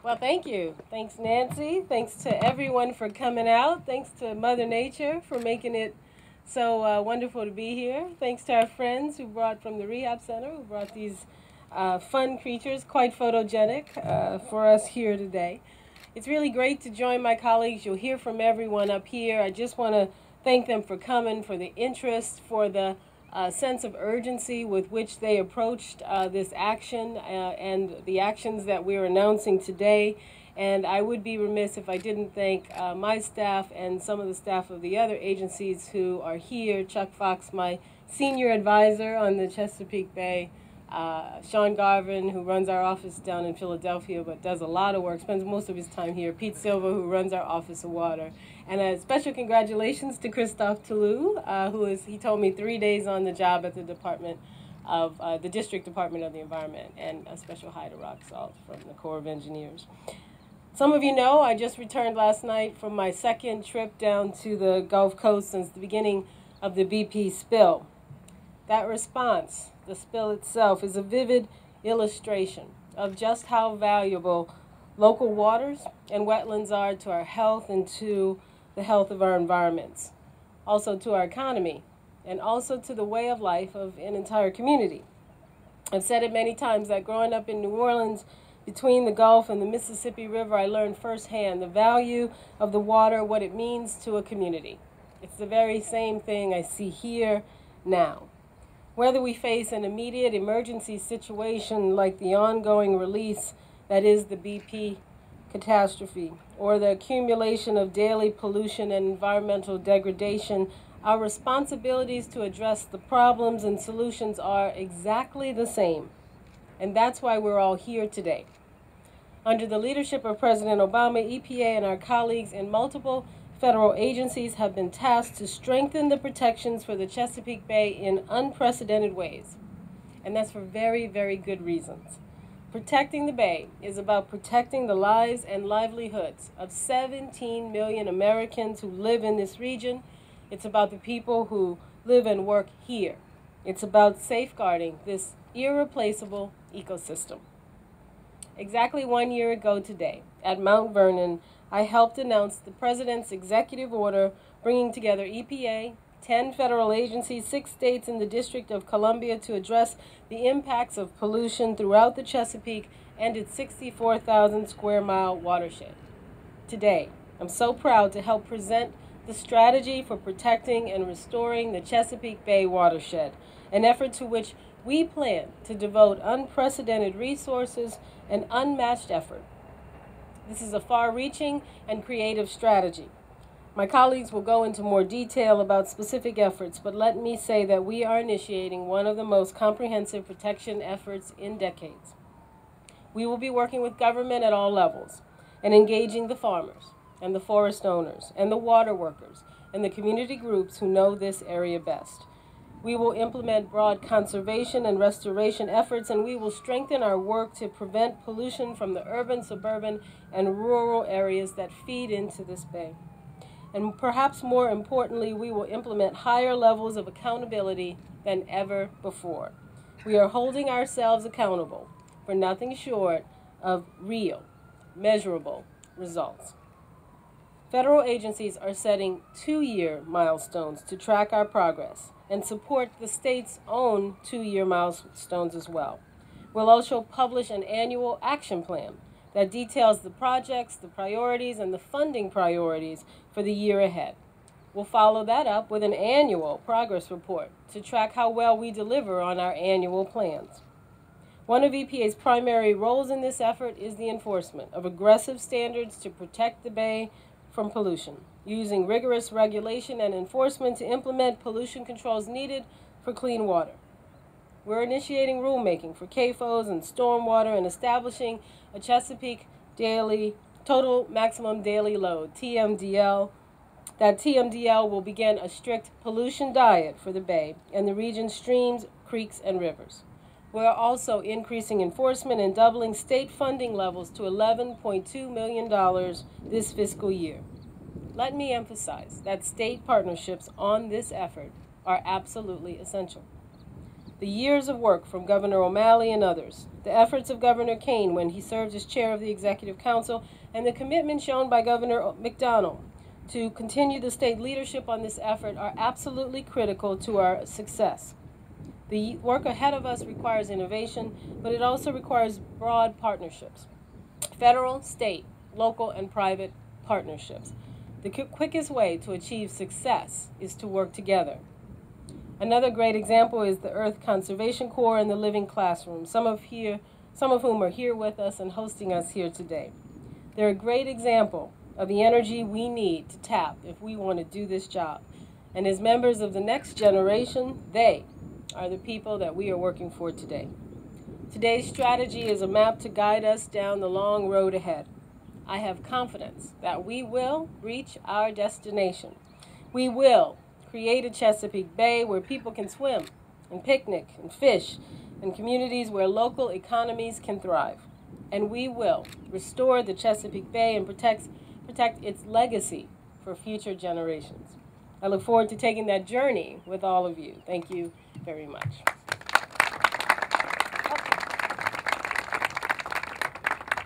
Well, thank you. Thanks, Nancy. Thanks to everyone for coming out. Thanks to Mother Nature for making it so wonderful to be here. Thanks to our friends who brought from the Rehab Center, who brought these fun creatures, quite photogenic, for us here today. It's really great to join my colleagues. You'll hear from everyone up here. I just want to thank them for coming, for the interest, for the sense of urgency with which they approached this action and the actions that we're announcing today. And I would be remiss if I didn't thank my staff and some of the staff of the other agencies who are here. Chuck Fox, my senior advisor on the Chesapeake Bay, Sean Garvin, who runs our office down in Philadelphia but does a lot of work, spends most of his time here, Pete Silva, who runs our Office of Water. And a special congratulations to Christophe Toulouse, he told me 3 days on the job at the the District Department of the Environment, and a special hi to Rock Salt from the Corps of Engineers. Some of you know I just returned last night from my second trip down to the Gulf Coast since the beginning of the BP spill. That response, the spill itself, is a vivid illustration of just how valuable local waters and wetlands are to our health and to the health of our environments, also to our economy, and also to the way of life of an entire community. I've said it many times that growing up in New Orleans, between the Gulf and the Mississippi River, I learned firsthand the value of the water, what it means to a community. It's the very same thing I see here now. Whether we face an immediate emergency situation like the ongoing release that is the BP catastrophe, or the accumulation of daily pollution and environmental degradation, our responsibilities to address the problems and solutions are exactly the same. And that's why we're all here today. Under the leadership of President Obama, EPA and our colleagues in multiple federal agencies have been tasked to strengthen the protections for the Chesapeake Bay in unprecedented ways. And that's for very, very good reasons. Protecting the Bay is about protecting the lives and livelihoods of 17 million Americans who live in this region. It's about the people who live and work here. It's about safeguarding this irreplaceable ecosystem. Exactly 1 year ago today, at Mount Vernon, I helped announce the President's executive order bringing together EPA, 10 federal agencies, 6 states, and the District of Columbia to address the impacts of pollution throughout the Chesapeake and its 64,000 square mile watershed. Today, I'm so proud to help present the strategy for protecting and restoring the Chesapeake Bay Watershed, an effort to which we plan to devote unprecedented resources and unmatched effort. This is a far-reaching and creative strategy. My colleagues will go into more detail about specific efforts, but let me say that we are initiating one of the most comprehensive protection efforts in decades. We will be working with government at all levels and engaging the farmers and the forest owners and the water workers and the community groups who know this area best. We will implement broad conservation and restoration efforts, and we will strengthen our work to prevent pollution from the urban, suburban, and rural areas that feed into this bay. And perhaps more importantly, we will implement higher levels of accountability than ever before. We are holding ourselves accountable for nothing short of real, measurable results. Federal agencies are setting 2-year milestones to track our progress and support the state's own 2-year milestones as well. We'll also publish an annual action plan that details the projects, the priorities, and the funding priorities for the year ahead. We'll follow that up with an annual progress report to track how well we deliver on our annual plans. One of EPA's primary roles in this effort is the enforcement of aggressive standards to protect the bay from pollution, using rigorous regulation and enforcement to implement pollution controls needed for clean water. We're initiating rulemaking for CAFOs and stormwater and establishing a Chesapeake Total Maximum Daily Load, TMDL. That TMDL will begin a strict pollution diet for the bay and the region's streams, creeks, and rivers. We are also increasing enforcement and doubling state funding levels to $11.2 million this fiscal year. Let me emphasize that state partnerships on this effort are absolutely essential. The years of work from Governor O'Malley and others the efforts of Governor Kane when he served as chair of the Executive Council, and the commitment shown by Governor McDonnell to continue the state leadership on this effort are absolutely critical to our success. The work ahead of us requires innovation, but it also requires broad partnerships. Federal, state, local, and private partnerships. The quickest way to achieve success is to work together. Another great example is the Earth Conservation Corps and the Living Classroom, some of whom are here with us and hosting us here today. They're a great example of the energy we need to tap if we want to do this job. And as members of the next generation, they are the people that we are working for today. Today's strategy is a map to guide us down the long road ahead. I have confidence that we will reach our destination. We will create a Chesapeake Bay where people can swim and picnic and fish, and communities where local economies can thrive. And we will restore the Chesapeake Bay and protect its legacy for future generations. I look forward to taking that journey with all of you. Thank you very much.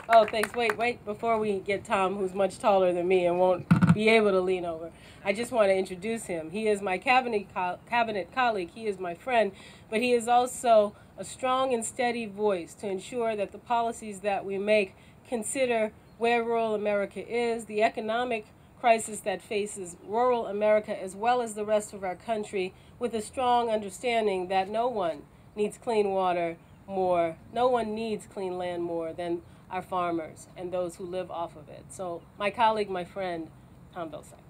Oh, thanks. Wait. Before we get Tom, who's much taller than me and won't be able to lean over, I just want to introduce him. He is my cabinet colleague. He is my friend, but he is also a strong and steady voice to ensure that the policies that we make consider where rural America is, the economic crisis that faces rural America as well as the rest of our country, with a strong understanding that no one needs clean water more, no one needs clean land more than our farmers and those who live off of it. So my colleague, my friend, Tom Vilsack.